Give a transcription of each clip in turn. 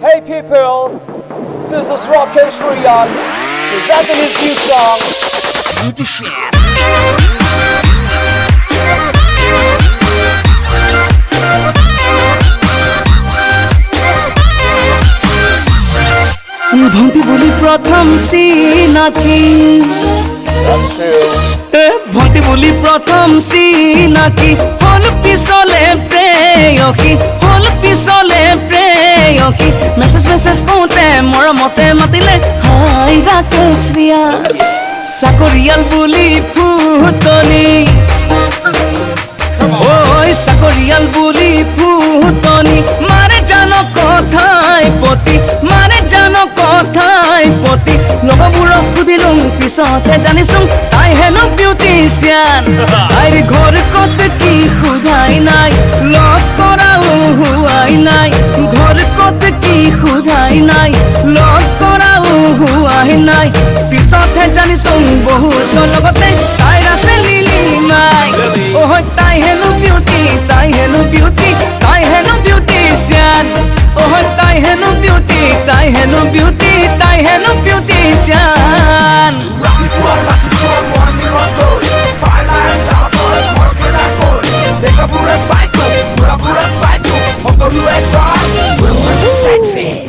Hey people, this is Rakesh Rian presenting his new song. ভন্টি বুলি প্ৰথম চিনাকি ভন্টি বুলি প্ৰথম চিনাকি হল পিছলে প্ৰেয়সী হল পিছলে প্ৰেয়সী মেছেজ কৰোঁতে মৰমতে মাতিলে হাই ৰাকেশ ৰিয়া চাকৰিয়াল বুলি ফুটনি ওই চাকৰিয়াল বুলি ফুটনি মাৰে জানো কথাই পতি মাৰে জানো কথাই পতি লগবোৰক সুধিলোঁ পিছতহে জানিছোঁ তাই হেনো বিউটিচিয়ান তাইৰ ঘৰ ক'ত কি সোধাই নাই লগ কৰাও হোৱাই নাই ঘৰ ক'ত কি সোধাই নাই লগ কৰাও হোৱাই নাই পিছতহে জানিছোঁ বহুতৰ লগতে তাইৰ আছে লিলি নাই অ' তাই হেনো বিউটি তাই হেনো বিউটি তাই হেনো বিউটিচিয়ান অ' তাই হেনো বিউটি তাই হেনো বিউটি তাই হেনো বিউটিচিয়ান Sexy.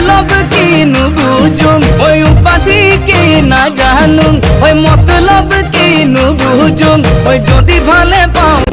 मतलब की नुबुजुम ओय उपाधि की ना जानूं ओय मतलब की नुबुजुम ओय जदि भाले पाऊं